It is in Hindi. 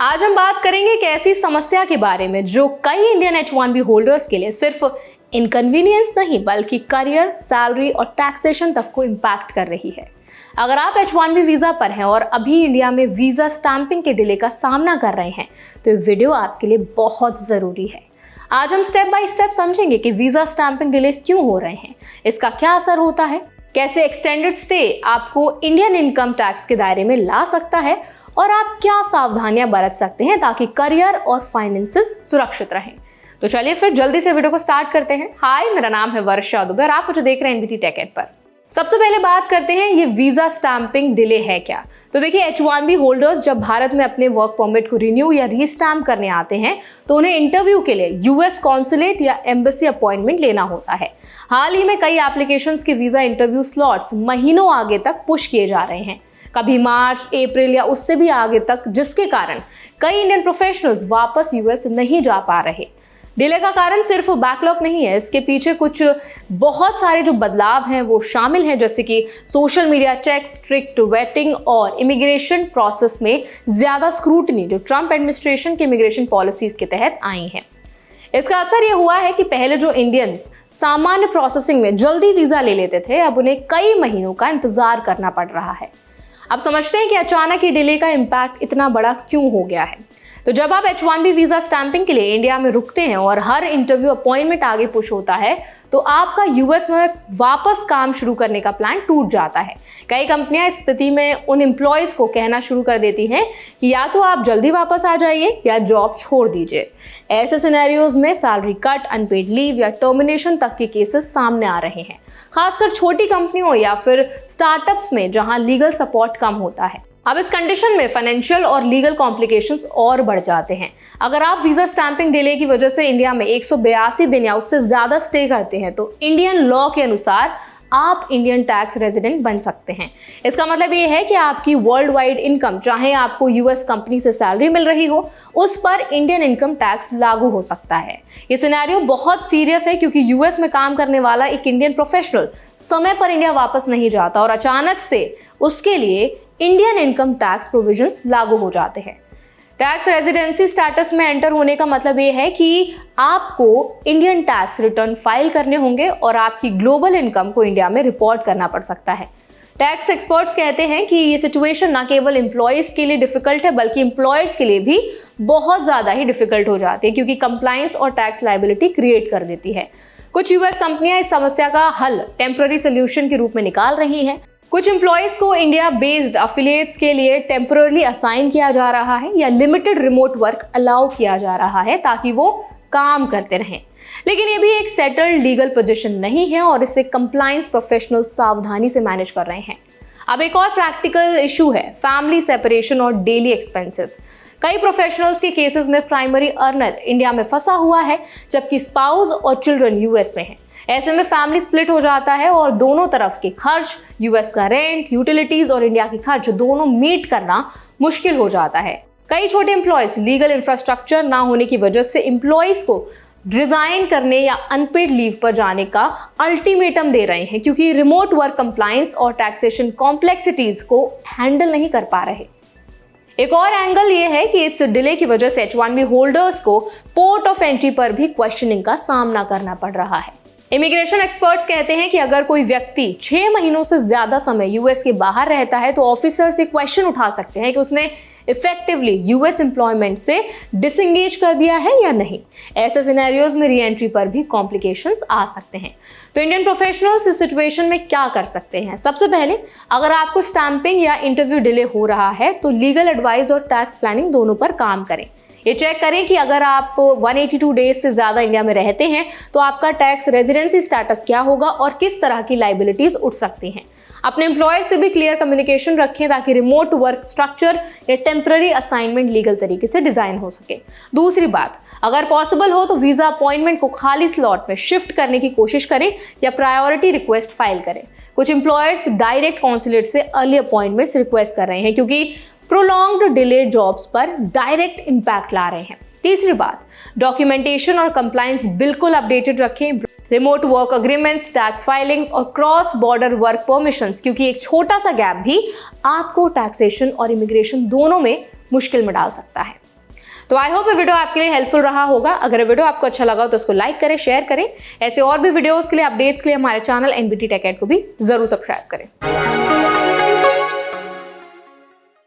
आज हम बात करेंगे एक ऐसी समस्या के बारे में जो कई इंडियन H1B होल्डर्स के लिए सिर्फ इनकन्वीनियंस नहीं बल्कि करियर, सैलरी और टैक्सेशन तक को इम्पैक्ट कर रही है। अगर आप H1B वीजा पर हैं और अभी इंडिया में वीजा स्टैंपिंग के डिले का सामना कर रहे हैं तो ये वीडियो आपके लिए बहुत जरूरी है। आज हम स्टेप बाय स्टेप समझेंगे कि वीजा स्टैंपिंग डिलेस क्यों हो रहे हैं, इसका क्या असर होता है, कैसे एक्सटेंडेड स्टे आपको इंडियन इनकम टैक्स के दायरे में ला सकता है और आप क्या सावधानियां बरत सकते हैं ताकि करियर और फाइनेंसेस सुरक्षित रहें। तो चलिए फिर जल्दी से वीडियो को स्टार्ट करते हैं। हाय, मेरा नाम है वर्षा दुबे और आप मुझे देख रहे हैं एनबीटी टेक एड पर। सबसे पहले बात करते हैं ये वीजा स्टैंपिंग डिले है क्या। तो देखिए, H1B होल्डर्स जब भारत में अपने वर्क परमिट को रिन्यू या रीस्टैंप करने आते हैं तो उन्हें इंटरव्यू के लिए यूएस कॉन्सुलेट या एम्बेसी अपॉइंटमेंट लेना होता है। हाल ही में कई एप्लीकेशंस के वीजा इंटरव्यू स्लॉट्स महीनों आगे तक पुश किए जा रहे हैं, कभी मार्च, अप्रैल या उससे भी आगे तक, जिसके कारण कई इंडियन प्रोफेशनल्स वापस यूएस नहीं जा पा रहे। डिले का कारण सिर्फ बैकलॉग नहीं है, इसके पीछे कुछ बहुत सारे जो बदलाव हैं वो शामिल हैं, जैसे कि social media checks, strict vetting और इमिग्रेशन प्रोसेस में ज्यादा स्क्रूटनी जो ट्रंप एडमिनिस्ट्रेशन की इमिग्रेशन पॉलिसीज के तहत आई हैं। इसका असर ये हुआ है कि पहले जो इंडियंस सामान्य प्रोसेसिंग में जल्दी वीजा ले लेते थे, अब उन्हें कई महीनों का इंतजार करना पड़ रहा है। अब समझते हैं कि अचानक ये डिले का इम्पैक्ट इतना बड़ा क्यों हो गया है। तो जब आप H1B वीजा स्टैंपिंग के लिए इंडिया में रुकते हैं और हर इंटरव्यू अपॉइंटमेंट आगे पुश होता है तो आपका यूएस में वापस काम शुरू करने का प्लान टूट जाता है। कई कंपनियां इस स्थिति में उन एम्प्लॉयज को कहना शुरू कर देती हैं कि या तो आप जल्दी वापस आ जाइए या जॉब छोड़ दीजिए। ऐसे सिनेरियोज में सैलरी कट, अनपेड लीव या टर्मिनेशन तक के केसेस सामने आ रहे हैं, खासकर छोटी कंपनियों या फिर स्टार्टअप्स में जहां लीगल सपोर्ट कम होता है। अब इस कंडीशन में फाइनेंशियल और लीगल कॉम्प्लिकेशंस और बढ़ जाते हैं। अगर आप वीजा स्टैंपिंग डिले की वजह से इंडिया में 182 दिन या उससे ज्यादा स्टे करते हैं तो इंडियन लॉ के अनुसार आप इंडियन टैक्स रेजिडेंट बन सकते हैं। इसका मतलब ये है कि आपकी वर्ल्ड वाइड इनकम, चाहे आपको यूएस कंपनी से सैलरी मिल रही हो, उस पर इंडियन इनकम टैक्स लागू हो सकता है। ये सिनेरियो बहुत सीरियस है क्योंकि यूएस में काम करने वाला एक इंडियन प्रोफेशनल समय पर इंडिया वापस नहीं जाता और अचानक से उसके लिए इंडियन इनकम टैक्स प्रोविजंस लागू हो जाते हैं। टैक्स रेजिडेंसी स्टेटस में एंटर होने का मतलब ये है कि आपको इंडियन टैक्स रिटर्न फाइल करने होंगे और आपकी ग्लोबल इनकम को इंडिया में रिपोर्ट करना पड़ सकता है। टैक्स एक्सपर्ट्स कहते हैं कि ये सिचुएशन ना केवल एम्प्लॉयज के लिए डिफिकल्ट है बल्कि एम्प्लॉयर्स के लिए भी बहुत ज्यादा ही डिफिकल्ट हो जाती है, क्योंकि कंप्लायंस और टैक्स लायबिलिटी क्रिएट कर देती है। कुछ यूएस कंपनियां इस समस्या का हल टेम्पररी सोल्यूशन के रूप में निकाल रही हैं। कुछ एम्प्लॉयज को इंडिया बेस्ड अफिलिएट्स के लिए टेम्पररी असाइन किया जा रहा है या लिमिटेड रिमोट वर्क अलाउ किया जा रहा है ताकि वो काम करते रहें। लेकिन ये भी एक सेटल्ड लीगल पोजीशन नहीं है और इसे कंप्लायंस प्रोफेशनल सावधानी से मैनेज कर रहे हैं। अब एक और प्रैक्टिकल इशू है फैमिली सेपरेशन और डेली एक्सपेंसेस। कई प्रोफेशनल्स के केसेस में प्राइमरी अर्नर इंडिया में फंसा हुआ है जबकि स्पाउस और चिल्ड्रन यूएस में है। ऐसे में फैमिली स्प्लिट हो जाता है और दोनों तरफ के खर्च, यूएस का रेंट, यूटिलिटीज और इंडिया के खर्च दोनों मीट करना मुश्किल हो जाता है। कई छोटे एम्प्लॉयज लीगल इंफ्रास्ट्रक्चर ना होने की वजह से एम्प्लॉयज को रिजाइन करने या अनपेड लीव पर जाने का अल्टीमेटम दे रहे हैं क्योंकि रिमोट वर्क कंप्लायंस और टैक्सेशन कॉम्प्लेक्सिटीज को हैंडल नहीं कर पा रहे। एक और एंगल ये है कि इस डिले की वजह से H1B होल्डर्स को पोर्ट ऑफ एंट्री पर भी क्वेश्चनिंग का सामना करना पड़ रहा है। इमिग्रेशन एक्सपर्ट्स कहते हैं कि अगर कोई व्यक्ति 6 महीनों से ज्यादा समय यूएस के बाहर रहता है तो ऑफिसर से क्वेश्चन उठा सकते हैं कि उसने इफेक्टिवली यूएस एम्प्लॉयमेंट से डिसएंगेज कर दिया है या नहीं। ऐसे सिनेरियोज में री एंट्री पर भी कॉम्प्लिकेशंस आ सकते हैं। तो इंडियन प्रोफेशनल्स इस सिचुएशन में क्या कर सकते हैं? सबसे पहले, अगर आपको स्टैंपिंग या इंटरव्यू डिले हो रहा है तो लीगल एडवाइस और टैक्स प्लानिंग दोनों पर काम करें। ये चेक करें कि अगर आप 182 डेज से ज्यादा इंडिया में रहते हैं तो आपका टैक्स रेजिडेंसी स्टेटस क्या होगा और किस तरह की लायबिलिटीज उठ सकती हैं। अपने एम्प्लॉयर से भी क्लियर कम्युनिकेशन रखें ताकि रिमोट वर्क स्ट्रक्चर या टेम्पररी असाइनमेंट लीगल तरीके से डिजाइन हो सके। दूसरी बात, अगर पॉसिबल हो तो वीजा अपॉइंटमेंट को खाली स्लॉट में शिफ्ट करने की कोशिश करें या प्रायोरिटी रिक्वेस्ट फाइल करें। कुछ एम्प्लॉयर्स डायरेक्ट कॉन्सुलेट से अर्ली अपॉइंटमेंट्स रिक्वेस्ट कर रहे हैं क्योंकि प्रोलॉन्ग्ड डिले जॉब्स पर डायरेक्ट इंपैक्ट ला रहे हैं। तीसरी बात, डॉक्यूमेंटेशन और कंप्लायंस बिल्कुल अपडेटेड रखें। Remote work agreements, tax filings और क्रॉस बॉर्डर वर्क परमिशंस, क्योंकि एक छोटा सा गैप भी आपको टैक्सेशन और इमिग्रेशन दोनों में मुश्किल में डाल सकता है। तो आई होप ये वीडियो आपके लिए हेल्पफुल रहा होगा। अगर वीडियो आपको अच्छा लगा तो उसको लाइक करें, शेयर करें। ऐसे और भी वीडियोस के लिए, अपडेट्स के लिए हमारे चैनल NBT Tech Ed को भी जरूर सब्सक्राइब करें।